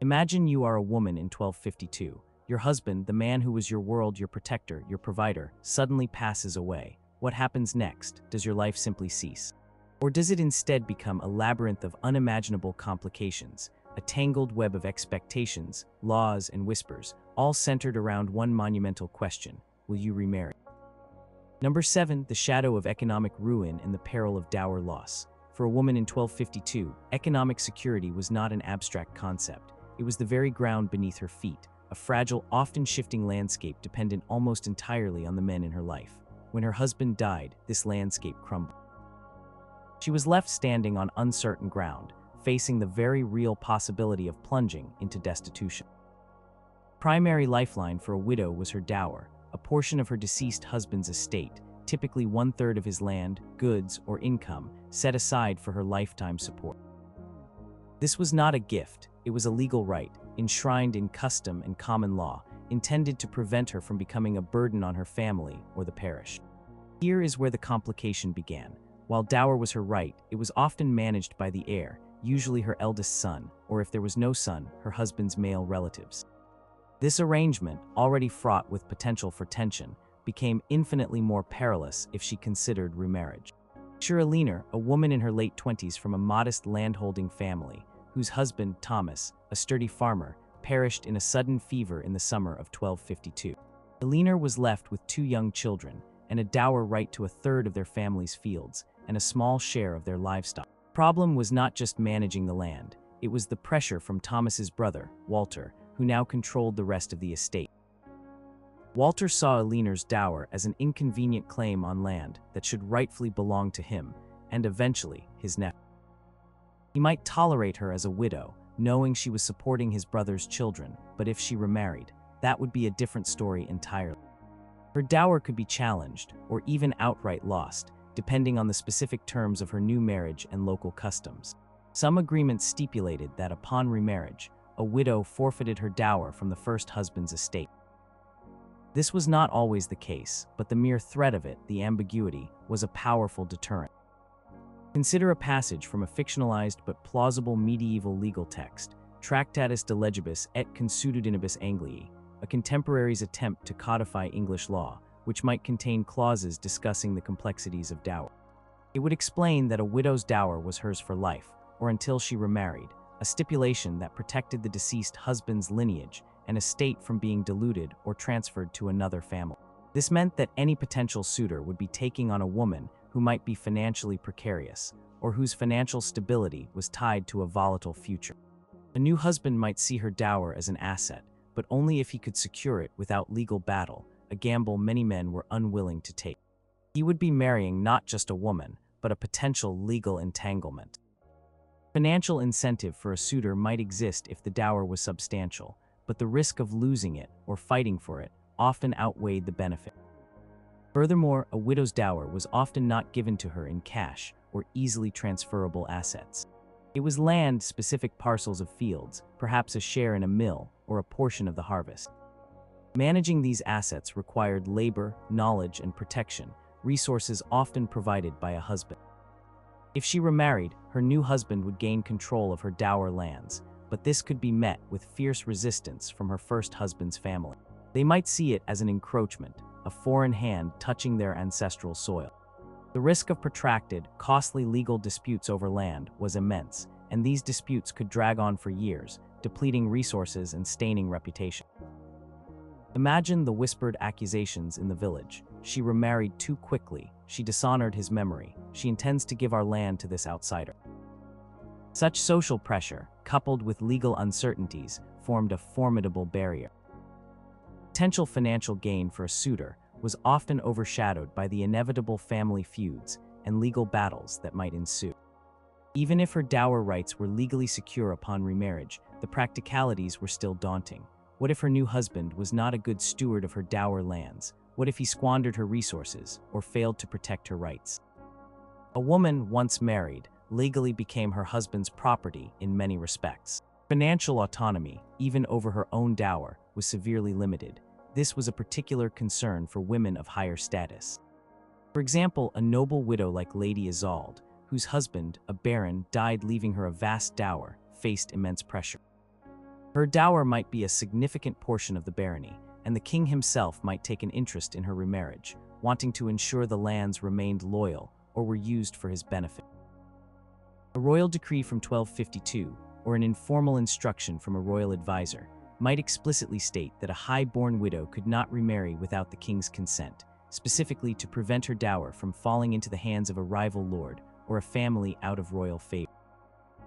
Imagine you are a woman in 1252. Your husband, the man who was your world, your protector, your provider, suddenly passes away. What happens next? Does your life simply cease? Or does it instead become a labyrinth of unimaginable complications, a tangled web of expectations, laws, and whispers, all centered around one monumental question: will you remarry? Number 7. The shadow of economic ruin and the peril of dower loss. For a woman in 1252, economic security was not an abstract concept. It was the very ground beneath her feet, a fragile, often shifting landscape dependent almost entirely on the men in her life. When her husband died, this landscape crumbled. She was left standing on uncertain ground, facing the very real possibility of plunging into destitution. Primary lifeline for a widow was her dower, a portion of her deceased husband's estate, typically 1/3 of his land, goods, or income, set aside for her lifetime support. This was not a gift, it was a legal right, enshrined in custom and common law, intended to prevent her from becoming a burden on her family or the parish. Here is where the complication began. While dower was her right, it was often managed by the heir, usually her eldest son, or if there was no son, her husband's male relatives. This arrangement, already fraught with potential for tension, became infinitely more perilous if she considered remarriage. Picture Alina, a woman in her late 20s from a modest landholding family, whose husband, Thomas, a sturdy farmer, perished in a sudden fever in the summer of 1252. Alina was left with 2 young children, and a dower right to 1/3 of their family's fields, and a small share of their livestock. The problem was not just managing the land, it was the pressure from Thomas's brother, Walter, who now controlled the rest of the estate. Walter saw Alina's dower as an inconvenient claim on land that should rightfully belong to him, and eventually his nephew. He might tolerate her as a widow, knowing she was supporting his brother's children, but if she remarried, that would be a different story entirely. Her dower could be challenged, or even outright lost, depending on the specific terms of her new marriage and local customs. Some agreements stipulated that upon remarriage, a widow forfeited her dower from the first husband's estate. This was not always the case, but the mere threat of it, the ambiguity, was a powerful deterrent. Consider a passage from a fictionalized but plausible medieval legal text, Tractatus de Legibus et Consuetudinibus Anglii, a contemporary's attempt to codify English law, which might contain clauses discussing the complexities of dower. It would explain that a widow's dower was hers for life, or until she remarried, a stipulation that protected the deceased husband's lineage and estate from being diluted or transferred to another family. This meant that any potential suitor would be taking on a woman who might be financially precarious, or whose financial stability was tied to a volatile future. A new husband might see her dower as an asset, but only if he could secure it without legal battle, a gamble many men were unwilling to take. He would be marrying not just a woman, but a potential legal entanglement. Financial incentive for a suitor might exist if the dower was substantial, but the risk of losing it or fighting for it often outweighed the benefit. Furthermore, a widow's dower was often not given to her in cash or easily transferable assets. It was land, specific parcels of fields, perhaps a share in a mill or a portion of the harvest. Managing these assets required labor, knowledge, and protection, resources often provided by a husband. If she remarried, her new husband would gain control of her dower lands, but this could be met with fierce resistance from her first husband's family. They might see it as an encroachment, a foreign hand touching their ancestral soil. The risk of protracted, costly legal disputes over land was immense, and these disputes could drag on for years, depleting resources and staining reputation. Imagine the whispered accusations in the village. She remarried too quickly, she dishonored his memory, she intends to give our land to this outsider. Such social pressure, coupled with legal uncertainties, formed a formidable barrier. Potential financial gain for a suitor was often overshadowed by the inevitable family feuds and legal battles that might ensue. Even if her dower rights were legally secure upon remarriage, the practicalities were still daunting. What if her new husband was not a good steward of her dower lands? What if he squandered her resources or failed to protect her rights? A woman, once married, legally became her husband's property in many respects. Financial autonomy, even over her own dower, was severely limited. This was a particular concern for women of higher status. For example, a noble widow like Lady Isolde, whose husband, a baron, died leaving her a vast dower, faced immense pressure. Her dower might be a significant portion of the barony, and the king himself might take an interest in her remarriage, wanting to ensure the lands remained loyal or were used for his benefit. A royal decree from 1252, or an informal instruction from a royal advisor, might explicitly state that a high-born widow could not remarry without the king's consent, specifically to prevent her dower from falling into the hands of a rival lord or a family out of royal favor.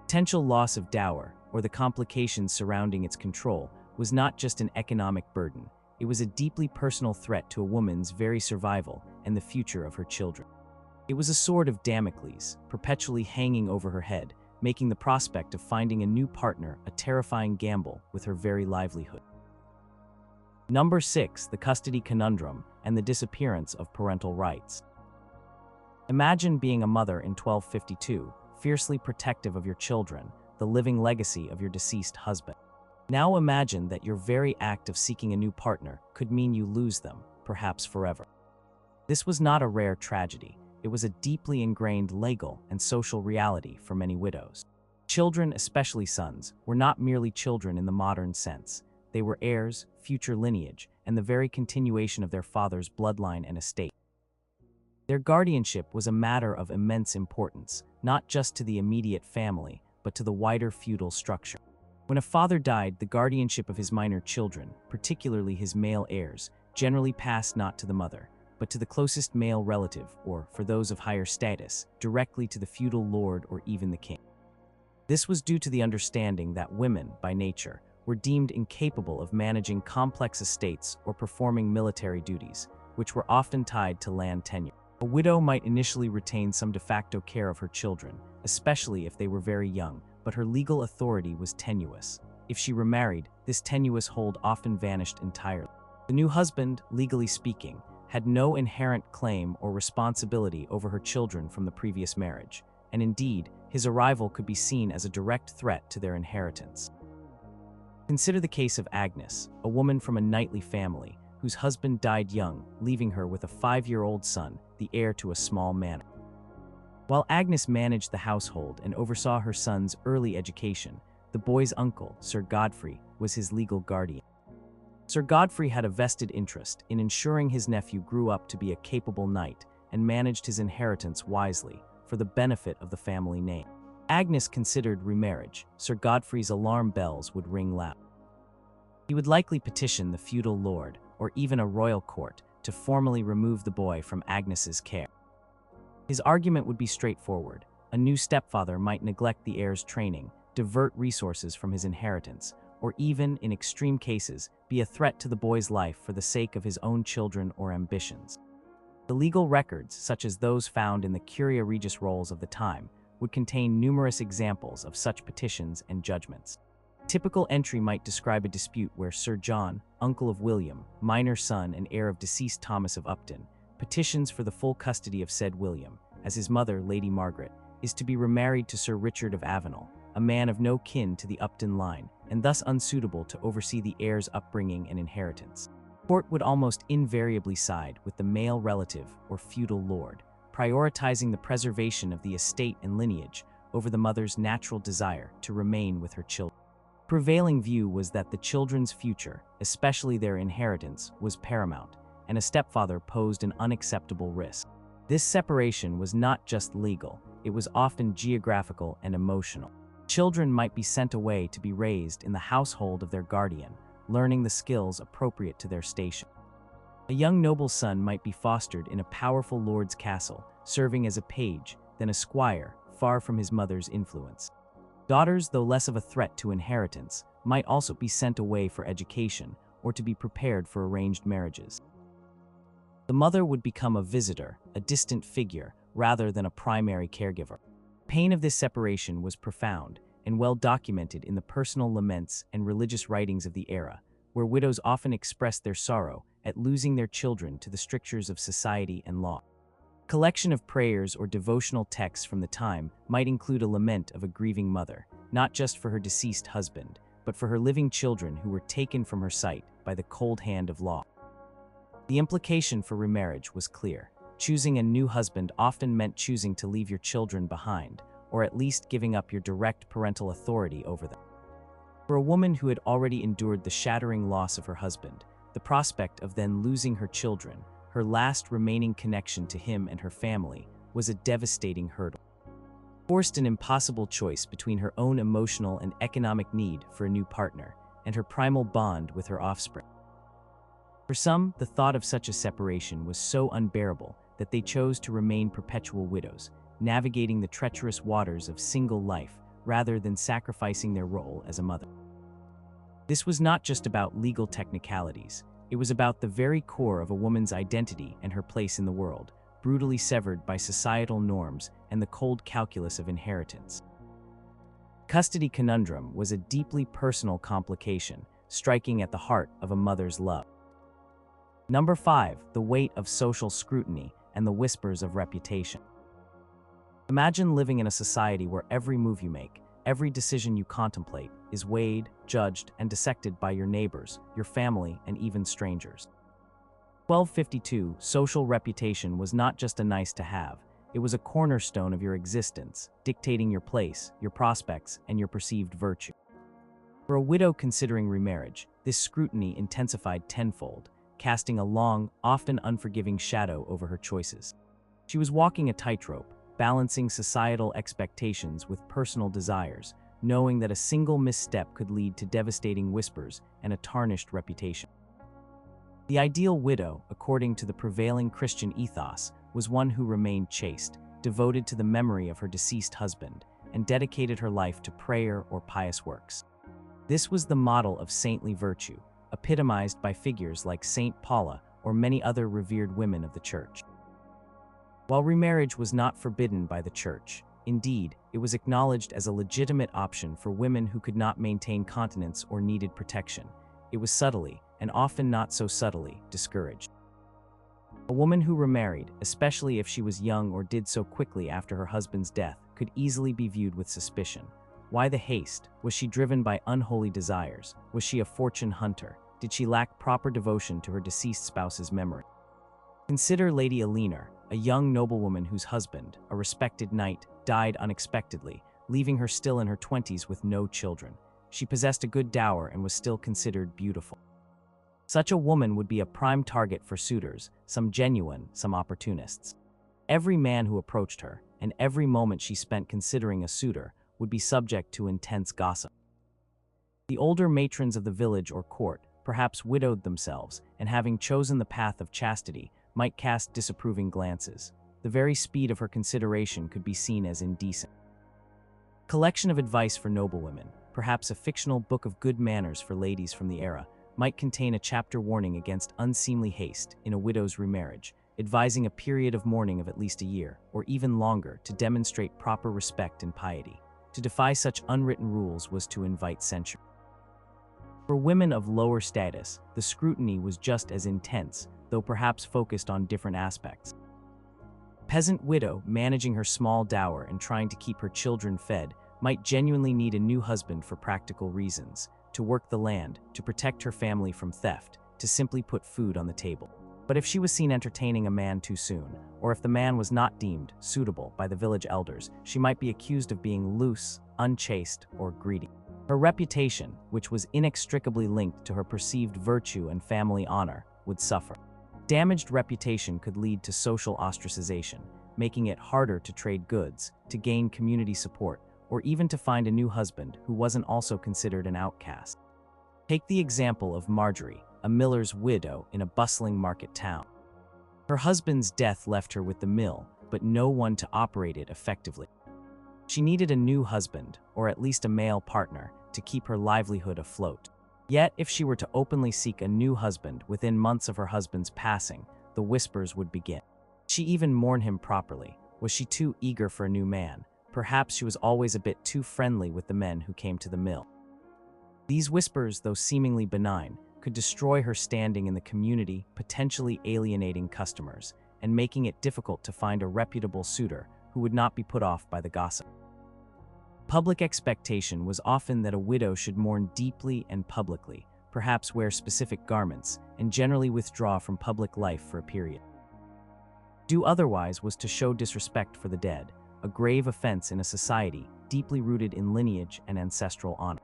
Potential loss of dower, or the complications surrounding its control, was not just an economic burden, it was a deeply personal threat to a woman's very survival and the future of her children. It was a sword of Damocles, perpetually hanging over her head, making the prospect of finding a new partner a terrifying gamble with her very livelihood. Number 6. The custody conundrum and the disappearance of parental rights. Imagine being a mother in 1252, fiercely protective of your children, the living legacy of your deceased husband. Now imagine that your very act of seeking a new partner could mean you lose them, perhaps forever. This was not a rare tragedy. It was a deeply ingrained legal and social reality for many widows. Children, especially sons, were not merely children in the modern sense. They were heirs, future lineage, and the very continuation of their father's bloodline and estate. Their guardianship was a matter of immense importance, not just to the immediate family, but to the wider feudal structure. When a father died, the guardianship of his minor children, particularly his male heirs, generally passed not to the mother, but to the closest male relative, or, for those of higher status, directly to the feudal lord or even the king. This was due to the understanding that women, by nature, were deemed incapable of managing complex estates or performing military duties, which were often tied to land tenure. A widow might initially retain some de facto care of her children, especially if they were very young, but her legal authority was tenuous. If she remarried, this tenuous hold often vanished entirely. The new husband, legally speaking, had no inherent claim or responsibility over her children from the previous marriage, and indeed, his arrival could be seen as a direct threat to their inheritance. Consider the case of Agnes, a woman from a knightly family, whose husband died young, leaving her with a 5-year-old son, the heir to a small manor. While Agnes managed the household and oversaw her son's early education, the boy's uncle, Sir Godfrey, was his legal guardian. Sir Godfrey had a vested interest in ensuring his nephew grew up to be a capable knight and managed his inheritance wisely, for the benefit of the family name. Agnes considered remarriage. Sir Godfrey's alarm bells would ring loud. He would likely petition the feudal lord, or even a royal court, to formally remove the boy from Agnes's care. His argument would be straightforward. A new stepfather might neglect the heir's training, divert resources from his inheritance, or even, in extreme cases, be a threat to the boy's life for the sake of his own children or ambitions. The legal records, such as those found in the Curia Regis rolls of the time, would contain numerous examples of such petitions and judgments. A typical entry might describe a dispute where Sir John, uncle of William, minor son and heir of deceased Thomas of Upton, petitions for the full custody of said William, as his mother, Lady Margaret, is to be remarried to Sir Richard of Avenel, a man of no kin to the Upton line, and thus unsuitable to oversee the heir's upbringing and inheritance. The court would almost invariably side with the male relative or feudal lord, prioritizing the preservation of the estate and lineage over the mother's natural desire to remain with her children. The prevailing view was that the children's future, especially their inheritance, was paramount, and a stepfather posed an unacceptable risk. This separation was not just legal, it was often geographical and emotional. Children might be sent away to be raised in the household of their guardian, learning the skills appropriate to their station. A young noble's son might be fostered in a powerful lord's castle, serving as a page, then a squire, far from his mother's influence. Daughters, though less of a threat to inheritance, might also be sent away for education or to be prepared for arranged marriages. The mother would become a visitor, a distant figure, rather than a primary caregiver. The pain of this separation was profound and well documented in the personal laments and religious writings of the era, where widows often expressed their sorrow at losing their children to the strictures of society and law. A collection of prayers or devotional texts from the time might include a lament of a grieving mother, not just for her deceased husband, but for her living children who were taken from her sight by the cold hand of law. The implication for remarriage was clear. Choosing a new husband often meant choosing to leave your children behind, or at least giving up your direct parental authority over them. For a woman who had already endured the shattering loss of her husband, the prospect of then losing her children, her last remaining connection to him and her family, was a devastating hurdle. Forced an impossible choice between her own emotional and economic need for a new partner and her primal bond with her offspring. For some, the thought of such a separation was so unbearable that they chose to remain perpetual widows, navigating the treacherous waters of single life rather than sacrificing their role as a mother. This was not just about legal technicalities. It was about the very core of a woman's identity and her place in the world, brutally severed by societal norms and the cold calculus of inheritance. Custody conundrum was a deeply personal complication, striking at the heart of a mother's love. Number 5, the weight of social scrutiny and the whispers of reputation. Imagine living in a society where every move you make, every decision you contemplate, is weighed, judged, and dissected by your neighbors, your family, and even strangers. 1252, social reputation was not just a nice to have, it was a cornerstone of your existence, dictating your place, your prospects, and your perceived virtue. For a widow considering remarriage, this scrutiny intensified tenfold, casting a long, often unforgiving shadow over her choices. She was walking a tightrope, balancing societal expectations with personal desires, knowing that a single misstep could lead to devastating whispers and a tarnished reputation. The ideal widow, according to the prevailing Christian ethos, was one who remained chaste, devoted to the memory of her deceased husband, and dedicated her life to prayer or pious works. This was the model of saintly virtue, epitomized by figures like Saint Paula or many other revered women of the Church. While remarriage was not forbidden by the Church, indeed, it was acknowledged as a legitimate option for women who could not maintain continence or needed protection. It was subtly, and often not so subtly, discouraged. A woman who remarried, especially if she was young or did so quickly after her husband's death, could easily be viewed with suspicion. Why the haste? Was she driven by unholy desires? Was she a fortune hunter? Did she lack proper devotion to her deceased spouse's memory? Consider Lady Eleanor, a young noblewoman whose husband, a respected knight, died unexpectedly, leaving her still in her 20s with no children. She possessed a good dower and was still considered beautiful. Such a woman would be a prime target for suitors, some genuine, some opportunists. Every man who approached her, and every moment she spent considering a suitor, would be subject to intense gossip. The older matrons of the village or court, perhaps widowed themselves, and having chosen the path of chastity, might cast disapproving glances. The very speed of her consideration could be seen as indecent. Collection of advice for noblewomen, perhaps a fictional book of good manners for ladies from the era, might contain a chapter warning against unseemly haste in a widow's remarriage, advising a period of mourning of at least a year, or even longer, to demonstrate proper respect and piety. To defy such unwritten rules was to invite censure. For women of lower status, the scrutiny was just as intense, though perhaps focused on different aspects. Peasant widow managing her small dower and trying to keep her children fed might genuinely need a new husband for practical reasons, to work the land, to protect her family from theft, to simply put food on the table. But if she was seen entertaining a man too soon, or if the man was not deemed suitable by the village elders, she might be accused of being loose, unchaste, or greedy. Her reputation, which was inextricably linked to her perceived virtue and family honor, would suffer. Damaged reputation could lead to social ostracization, making it harder to trade goods, to gain community support, or even to find a new husband who wasn't also considered an outcast. Take the example of Marjorie, a miller's widow in a bustling market town. Her husband's death left her with the mill, but no one to operate it effectively. She needed a new husband, or at least a male partner, to keep her livelihood afloat. Yet, if she were to openly seek a new husband within months of her husband's passing, the whispers would begin. Did she even mourn him properly? Was she too eager for a new man? Perhaps she was always a bit too friendly with the men who came to the mill. These whispers, though seemingly benign, could destroy her standing in the community, potentially alienating customers, and making it difficult to find a reputable suitor who would not be put off by the gossip. Public expectation was often that a widow should mourn deeply and publicly, perhaps wear specific garments, and generally withdraw from public life for a period. Do otherwise was to show disrespect for the dead, a grave offense in a society deeply rooted in lineage and ancestral honor.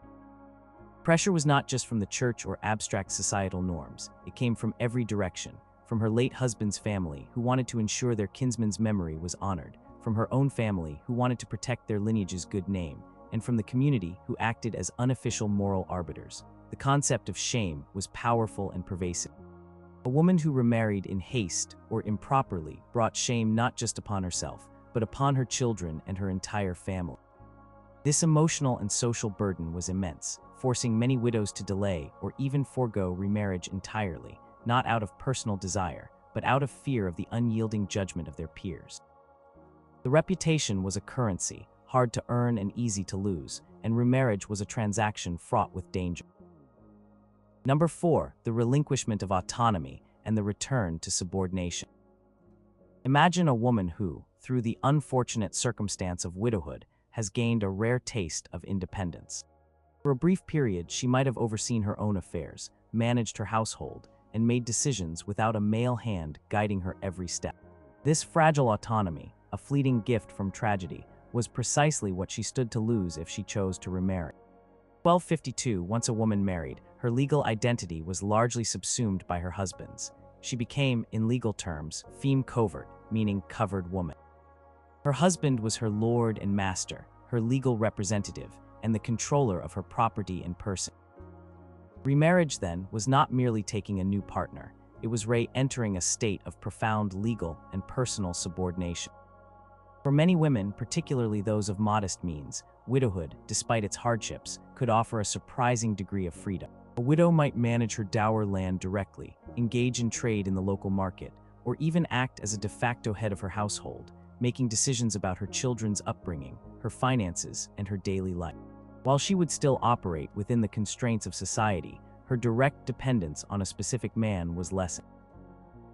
Pressure was not just from the church or abstract societal norms. It came from every direction. From her late husband's family, who wanted to ensure their kinsman's memory was honored, from her own family, who wanted to protect their lineage's good name, and from the community, who acted as unofficial moral arbiters. The concept of shame was powerful and pervasive. A woman who remarried in haste or improperly brought shame not just upon herself, but upon her children and her entire family. This emotional and social burden was immense, forcing many widows to delay or even forego remarriage entirely, not out of personal desire, but out of fear of the unyielding judgment of their peers. The reputation was a currency, hard to earn and easy to lose, and remarriage was a transaction fraught with danger. Number 4, the relinquishment of autonomy and the return to subordination. Imagine a woman who, through the unfortunate circumstance of widowhood, has gained a rare taste of independence. For a brief period, she might have overseen her own affairs, managed her household, and made decisions without a male hand guiding her every step. This fragile autonomy, a fleeting gift from tragedy, was precisely what she stood to lose if she chose to remarry. 1252, once a woman married, her legal identity was largely subsumed by her husband's. She became, in legal terms, feme covert, meaning covered woman. Her husband was her lord and master, her legal representative, and the controller of her property and person. Remarriage, then, was not merely taking a new partner. It was re-entering a state of profound legal and personal subordination. For many women, particularly those of modest means, widowhood, despite its hardships, could offer a surprising degree of freedom. A widow might manage her dower land directly, engage in trade in the local market, or even act as a de facto head of her household, making decisions about her children's upbringing, her finances, and her daily life. While she would still operate within the constraints of society, her direct dependence on a specific man was lessened.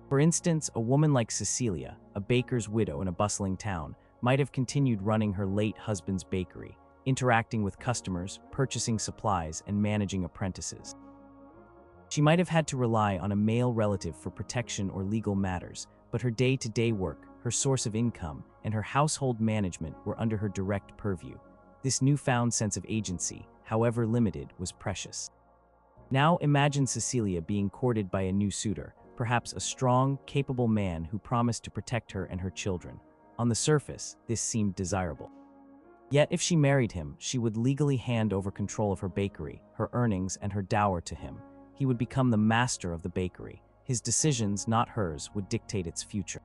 For instance, a woman like Cecilia, a baker's widow in a bustling town, might have continued running her late husband's bakery, interacting with customers, purchasing supplies, and managing apprentices. She might have had to rely on a male relative for protection or legal matters, but her day-to-day work, her source of income, and her household management were under her direct purview. This newfound sense of agency, however limited, was precious. Now imagine Cecilia being courted by a new suitor, perhaps a strong, capable man who promised to protect her and her children. On the surface, this seemed desirable. Yet if she married him, she would legally hand over control of her bakery, her earnings, and her dower to him. He would become the master of the bakery. His decisions, not hers, would dictate its future.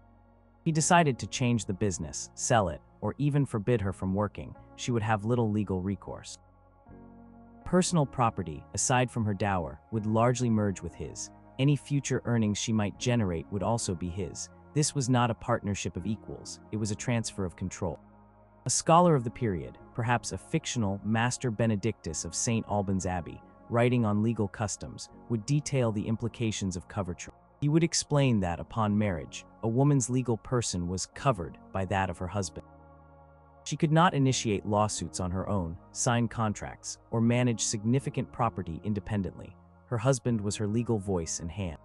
If he decided to change the business, sell it, or even forbid her from working, she would have little legal recourse. Personal property, aside from her dower, would largely merge with his. Any future earnings she might generate would also be his. This was not a partnership of equals, it was a transfer of control. A scholar of the period, perhaps a fictional Master Benedictus of St. Albans Abbey, writing on legal customs, would detail the implications of coverture. He would explain that upon marriage, a woman's legal person was covered by that of her husband. She could not initiate lawsuits on her own, sign contracts, or manage significant property independently. Her husband was her legal voice and hand.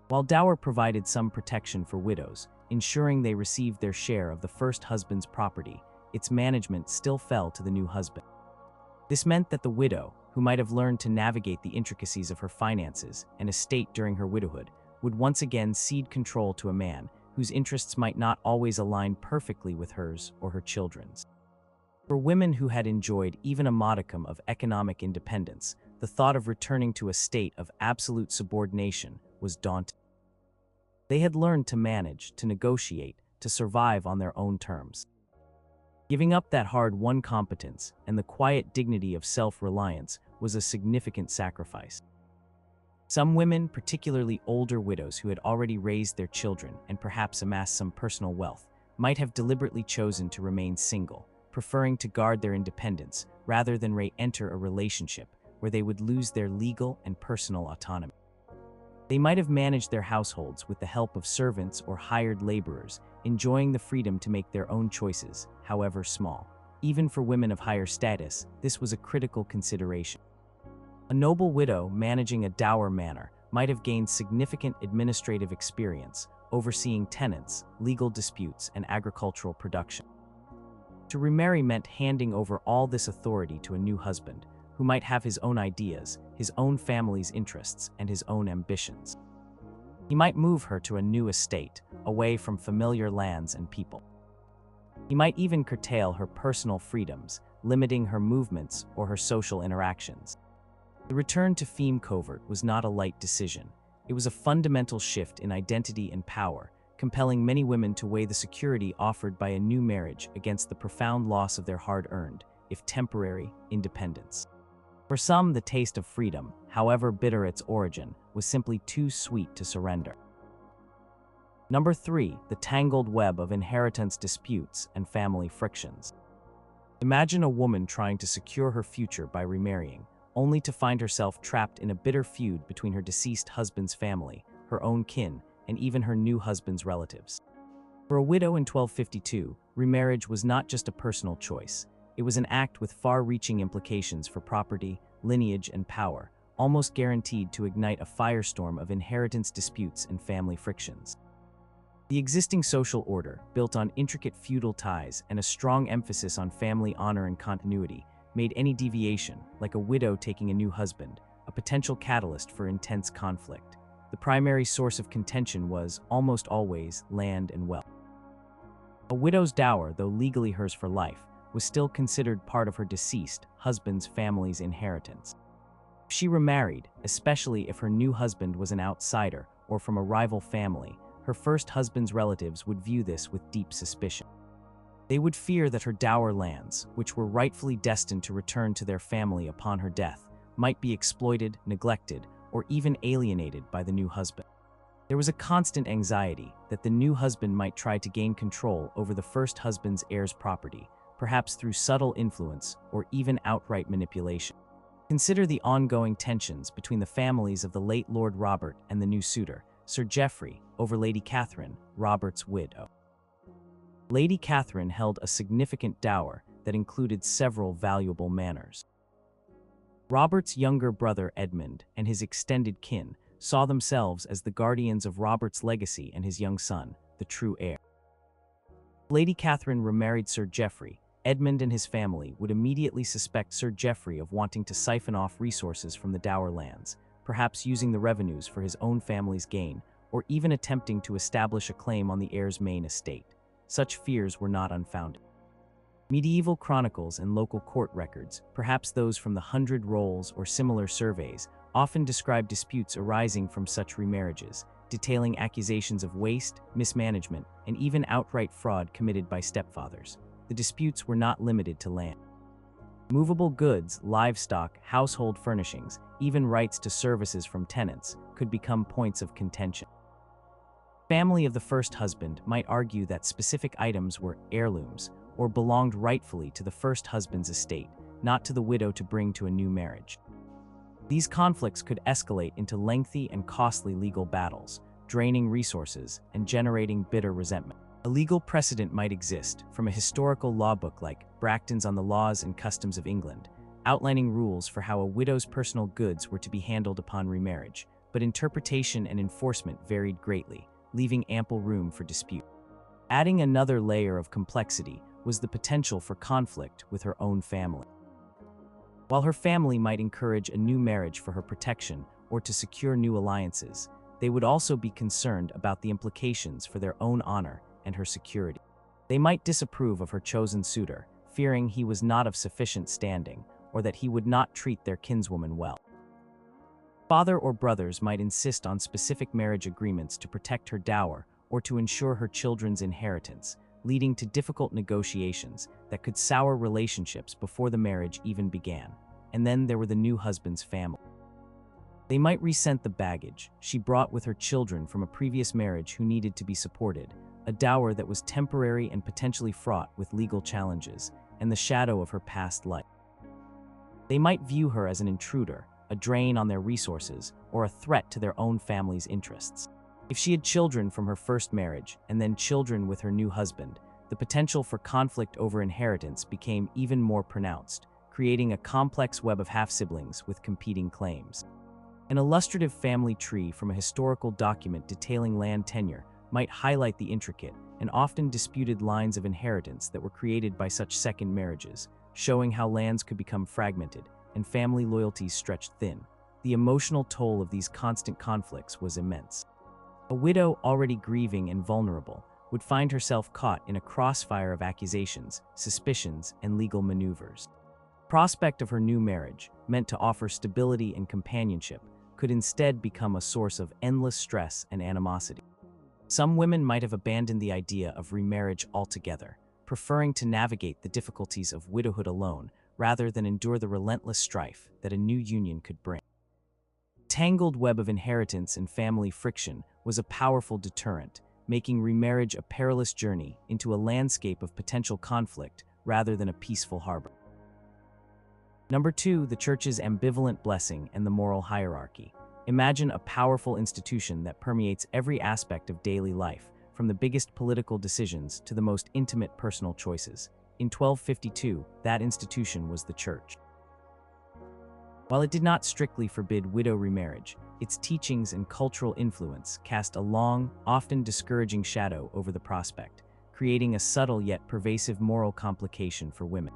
While dower provided some protection for widows, ensuring they received their share of the first husband's property, its management still fell to the new husband. This meant that the widow, who might have learned to navigate the intricacies of her finances and estate during her widowhood, would once again cede control to a man whose interests might not always align perfectly with hers or her children's. For women who had enjoyed even a modicum of economic independence, the thought of returning to a state of absolute subordination was daunting. They had learned to manage, to negotiate, to survive on their own terms. Giving up that hard-won competence and the quiet dignity of self-reliance was a significant sacrifice. Some women, particularly older widows who had already raised their children and perhaps amassed some personal wealth, might have deliberately chosen to remain single, preferring to guard their independence rather than re-enter a relationship where they would lose their legal and personal autonomy. They might have managed their households with the help of servants or hired laborers, enjoying the freedom to make their own choices, however small. Even for women of higher status, this was a critical consideration. A noble widow managing a dower manor might have gained significant administrative experience, overseeing tenants, legal disputes, and agricultural production. To remarry meant handing over all this authority to a new husband, who might have his own ideas, his own family's interests, and his own ambitions. He might move her to a new estate, away from familiar lands and people. He might even curtail her personal freedoms, limiting her movements or her social interactions. The return to Feme Covert was not a light decision. It was a fundamental shift in identity and power, compelling many women to weigh the security offered by a new marriage against the profound loss of their hard-earned, if temporary, independence. For some, the taste of freedom, however bitter its origin, was simply too sweet to surrender. Number 3. The tangled web of inheritance disputes and family frictions. Imagine a woman trying to secure her future by remarrying, only to find herself trapped in a bitter feud between her deceased husband's family, her own kin, and even her new husband's relatives. For a widow in 1252, remarriage was not just a personal choice. It was an act with far-reaching implications for property, lineage, and power, almost guaranteed to ignite a firestorm of inheritance disputes and family frictions. The existing social order, built on intricate feudal ties and a strong emphasis on family honor and continuity, made any deviation, like a widow taking a new husband, a potential catalyst for intense conflict. The primary source of contention was, almost always, land and wealth. A widow's dower, though legally hers for life, was still considered part of her deceased husband's family's inheritance. If she remarried, especially if her new husband was an outsider or from a rival family, her first husband's relatives would view this with deep suspicion. They would fear that her dower lands, which were rightfully destined to return to their family upon her death, might be exploited, neglected, or even alienated by the new husband. There was a constant anxiety that the new husband might try to gain control over the first husband's heir's property, perhaps through subtle influence or even outright manipulation. Consider the ongoing tensions between the families of the late Lord Robert and the new suitor, Sir Geoffrey, over Lady Catherine, Robert's widow. Lady Catherine held a significant dower that included several valuable manors. Robert's younger brother Edmund and his extended kin saw themselves as the guardians of Robert's legacy and his young son, the true heir. Lady Catherine remarried Sir Geoffrey. Edmund and his family would immediately suspect Sir Geoffrey of wanting to siphon off resources from the dower lands, perhaps using the revenues for his own family's gain, or even attempting to establish a claim on the heir's main estate. Such fears were not unfounded. Medieval chronicles and local court records, perhaps those from the 100 Rolls or similar surveys, often describe disputes arising from such remarriages, detailing accusations of waste, mismanagement, and even outright fraud committed by stepfathers. The disputes were not limited to land. Movable goods, livestock, household furnishings, even rights to services from tenants, could become points of contention. The family of the first husband might argue that specific items were heirlooms or belonged rightfully to the first husband's estate, not to the widow to bring to a new marriage. These conflicts could escalate into lengthy and costly legal battles, draining resources and generating bitter resentment. A legal precedent might exist, from a historical law book like Bracton's on the Laws and Customs of England, outlining rules for how a widow's personal goods were to be handled upon remarriage, but interpretation and enforcement varied greatly, leaving ample room for dispute. Adding another layer of complexity was the potential for conflict with her own family. While her family might encourage a new marriage for her protection or to secure new alliances, they would also be concerned about the implications for their own honor and her security. They might disapprove of her chosen suitor, fearing he was not of sufficient standing or that he would not treat their kinswoman well. Father or brothers might insist on specific marriage agreements to protect her dower or to ensure her children's inheritance, leading to difficult negotiations that could sour relationships before the marriage even began. And then there were the new husband's family. They might resent the baggage she brought with her children from a previous marriage who needed to be supported, a dower that was temporary and potentially fraught with legal challenges, and the shadow of her past life. They might view her as an intruder, a drain on their resources, or a threat to their own family's interests. If she had children from her first marriage and then children with her new husband, the potential for conflict over inheritance became even more pronounced, creating a complex web of half-siblings with competing claims. An illustrative family tree from a historical document detailing land tenure might highlight the intricate and often disputed lines of inheritance that were created by such second marriages, showing how lands could become fragmented, and family loyalties stretched thin. The emotional toll of these constant conflicts was immense. A widow already grieving and vulnerable would find herself caught in a crossfire of accusations, suspicions, and legal maneuvers. The prospect of her new marriage, meant to offer stability and companionship, could instead become a source of endless stress and animosity. Some women might have abandoned the idea of remarriage altogether, preferring to navigate the difficulties of widowhood alone rather than endure the relentless strife that a new union could bring. The tangled web of inheritance and family friction was a powerful deterrent, making remarriage a perilous journey into a landscape of potential conflict rather than a peaceful harbor. Number 2, the church's ambivalent blessing and the moral hierarchy. Imagine a powerful institution that permeates every aspect of daily life, from the biggest political decisions to the most intimate personal choices. In 1252, that institution was the church. While it did not strictly forbid widow remarriage, its teachings and cultural influence cast a long, often discouraging shadow over the prospect, creating a subtle yet pervasive moral complication for women.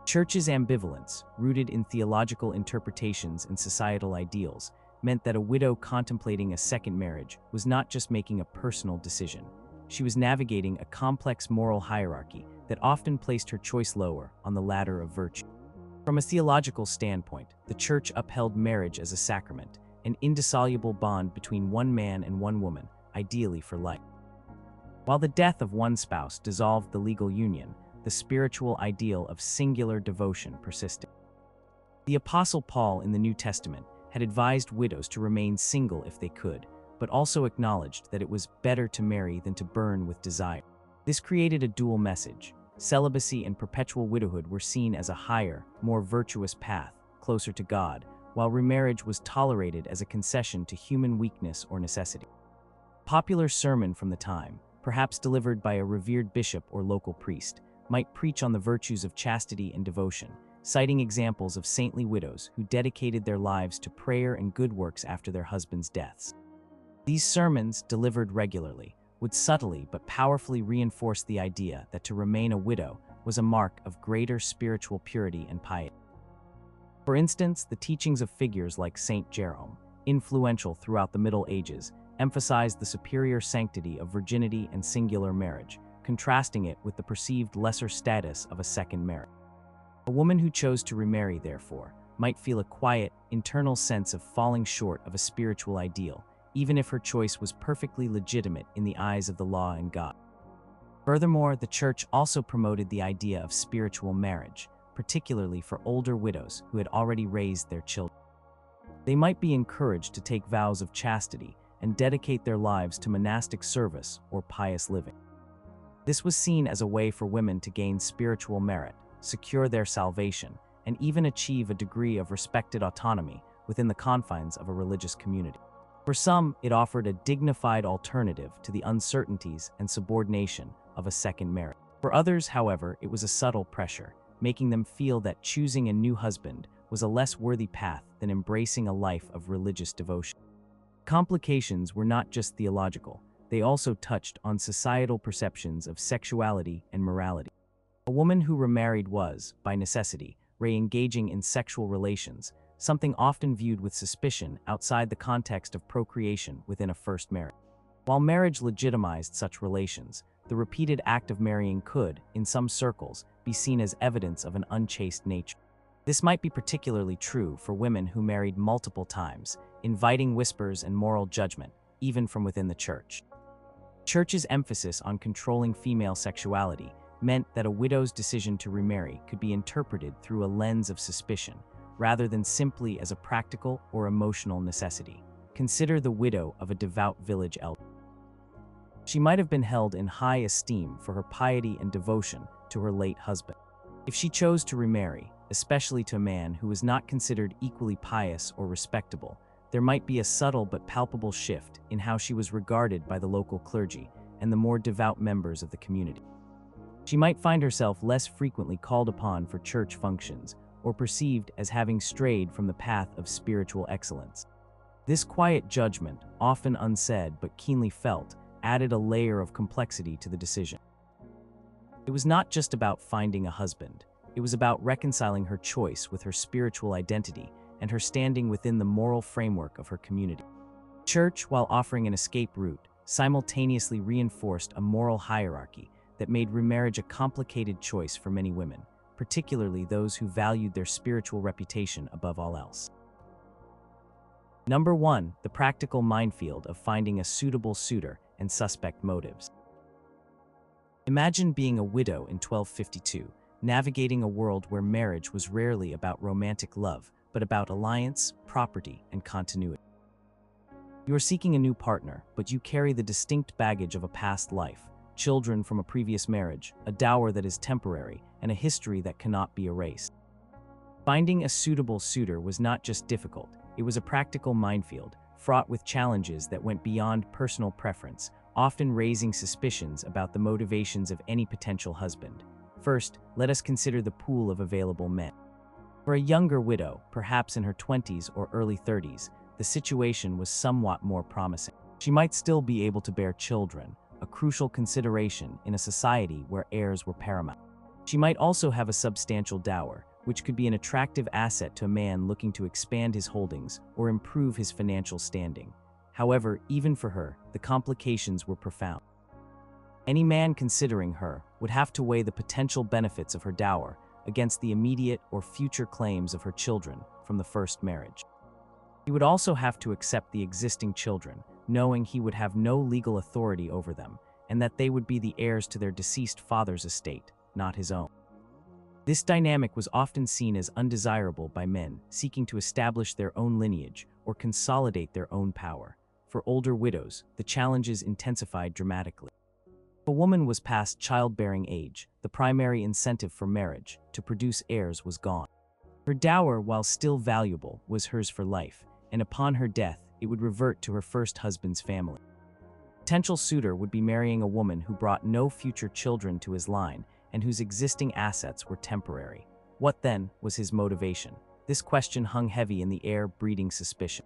Church's ambivalence, rooted in theological interpretations and societal ideals, meant that a widow contemplating a second marriage was not just making a personal decision. She was navigating a complex moral hierarchy that often placed her choice lower on the ladder of virtue. From a theological standpoint, the church upheld marriage as a sacrament, an indissoluble bond between one man and one woman, ideally for life. While the death of one spouse dissolved the legal union, the spiritual ideal of singular devotion persisted. The Apostle Paul in the New Testament had advised widows to remain single if they could, but also acknowledged that it was better to marry than to burn with desire. This created a dual message. Celibacy and perpetual widowhood were seen as a higher, more virtuous path, closer to God, while remarriage was tolerated as a concession to human weakness or necessity. A popular sermon from the time, perhaps delivered by a revered bishop or local priest, might preach on the virtues of chastity and devotion, citing examples of saintly widows who dedicated their lives to prayer and good works after their husbands' deaths. These sermons, delivered regularly, would subtly but powerfully reinforce the idea that to remain a widow was a mark of greater spiritual purity and piety. For instance, the teachings of figures like Saint Jerome, influential throughout the Middle Ages, emphasized the superior sanctity of virginity and singular marriage, contrasting it with the perceived lesser status of a second marriage. A woman who chose to remarry, therefore, might feel a quiet, internal sense of falling short of a spiritual ideal, even if her choice was perfectly legitimate in the eyes of the law and God. Furthermore, the church also promoted the idea of spiritual marriage, particularly for older widows who had already raised their children. They might be encouraged to take vows of chastity and dedicate their lives to monastic service or pious living. This was seen as a way for women to gain spiritual merit, secure their salvation, and even achieve a degree of respected autonomy within the confines of a religious community. For some, it offered a dignified alternative to the uncertainties and subordination of a second marriage. For others, however, it was a subtle pressure, making them feel that choosing a new husband was a less worthy path than embracing a life of religious devotion. Complications were not just theological, they also touched on societal perceptions of sexuality and morality. A woman who remarried was, by necessity, re-engaging in sexual relations, something often viewed with suspicion outside the context of procreation within a first marriage. While marriage legitimized such relations, the repeated act of marrying could, in some circles, be seen as evidence of an unchaste nature. This might be particularly true for women who married multiple times, inviting whispers and moral judgment, even from within the church. The church's emphasis on controlling female sexuality meant that a widow's decision to remarry could be interpreted through a lens of suspicion, rather than simply as a practical or emotional necessity. Consider the widow of a devout village elder. She might have been held in high esteem for her piety and devotion to her late husband. If she chose to remarry, especially to a man who was not considered equally pious or respectable, there might be a subtle but palpable shift in how she was regarded by the local clergy and the more devout members of the community. She might find herself less frequently called upon for church functions or perceived as having strayed from the path of spiritual excellence. This quiet judgment, often unsaid but keenly felt, added a layer of complexity to the decision. It was not just about finding a husband. It was about reconciling her choice with her spiritual identity and her standing within the moral framework of her community. Church, while offering an escape route, simultaneously reinforced a moral hierarchy that made remarriage a complicated choice for many women, particularly those who valued their spiritual reputation above all else. Number 1. The practical minefield of finding a suitable suitor and suspect motives. Imagine being a widow in 1252, navigating a world where marriage was rarely about romantic love, but about alliance, property, and continuity. You are seeking a new partner, but you carry the distinct baggage of a past life, children from a previous marriage, a dower that is temporary, and a history that cannot be erased. Finding a suitable suitor was not just difficult, it was a practical minefield, fraught with challenges that went beyond personal preference, often raising suspicions about the motivations of any potential husband. First, let us consider the pool of available men. For a younger widow, perhaps in her 20s or early 30s, the situation was somewhat more promising. She might still be able to bear children, a crucial consideration in a society where heirs were paramount. She might also have a substantial dower, which could be an attractive asset to a man looking to expand his holdings or improve his financial standing. However, even for her, the complications were profound. Any man considering her would have to weigh the potential benefits of her dower against the immediate or future claims of her children from the first marriage. He would also have to accept the existing children, knowing he would have no legal authority over them, and that they would be the heirs to their deceased father's estate, not his own. This dynamic was often seen as undesirable by men seeking to establish their own lineage or consolidate their own power. For older widows, the challenges intensified dramatically. If a woman was past childbearing age, the primary incentive for marriage, to produce heirs, was gone. Her dower, while still valuable, was hers for life, and upon her death, it would revert to her first husband's family. A potential suitor would be marrying a woman who brought no future children to his line and whose existing assets were temporary. What then was his motivation? This question hung heavy in the air, breeding suspicion.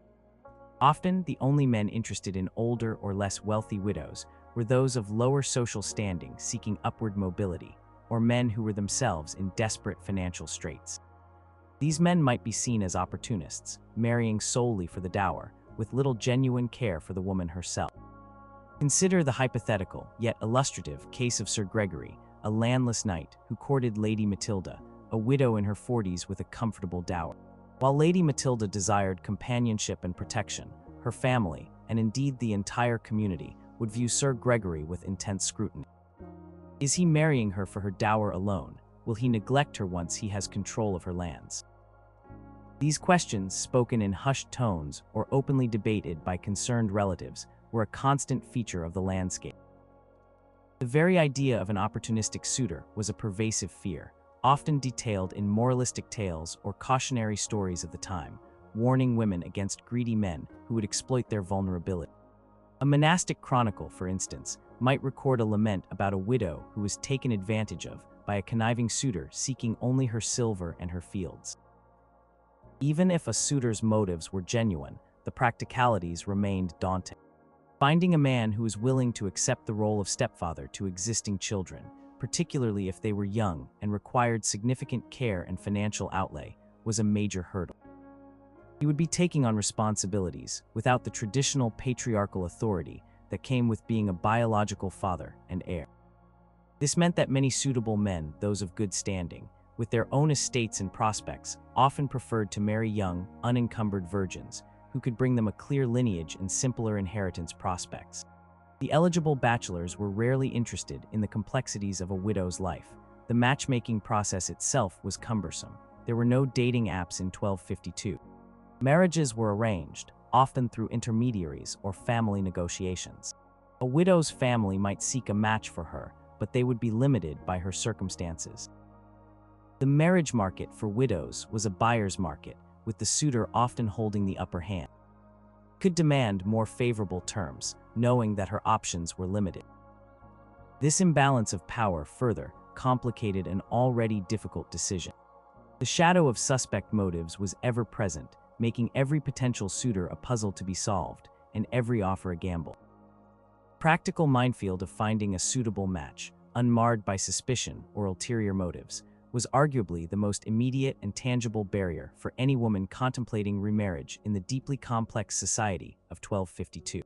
Often, the only men interested in older or less wealthy widows were those of lower social standing seeking upward mobility, or men who were themselves in desperate financial straits. These men might be seen as opportunists, marrying solely for the dower, with little genuine care for the woman herself. Consider the hypothetical, yet illustrative, case of Sir Gregory, a landless knight who courted Lady Matilda, a widow in her 40s with a comfortable dower. While Lady Matilda desired companionship and protection, her family, and indeed the entire community, would view Sir Gregory with intense scrutiny. Is he marrying her for her dower alone? Will he neglect her once he has control of her lands? These questions, spoken in hushed tones or openly debated by concerned relatives, were a constant feature of the landscape. The very idea of an opportunistic suitor was a pervasive fear, often detailed in moralistic tales or cautionary stories of the time, warning women against greedy men who would exploit their vulnerability. A monastic chronicle, for instance, might record a lament about a widow who was taken advantage of by a conniving suitor seeking only her silver and her fields. Even if a suitor's motives were genuine, the practicalities remained daunting. Finding a man who was willing to accept the role of stepfather to existing children, particularly if they were young and required significant care and financial outlay, was a major hurdle. He would be taking on responsibilities without the traditional patriarchal authority that came with being a biological father and heir. This meant that many suitable men, those of good standing, with their own estates and prospects, often preferred to marry young, unencumbered virgins who could bring them a clear lineage and simpler inheritance prospects. The eligible bachelors were rarely interested in the complexities of a widow's life. The matchmaking process itself was cumbersome. There were no dating apps in 1252. Marriages were arranged, often through intermediaries or family negotiations. A widow's family might seek a match for her, but they would be limited by her circumstances. The marriage market for widows was a buyer's market, with the suitor often holding the upper hand. Could demand more favorable terms, knowing that her options were limited. This imbalance of power further complicated an already difficult decision. The shadow of suspect motives was ever present, making every potential suitor a puzzle to be solved, and every offer a gamble. Practical minefield of finding a suitable match, unmarred by suspicion or ulterior motives, was arguably the most immediate and tangible barrier for any woman contemplating remarriage in the deeply complex society of 1252.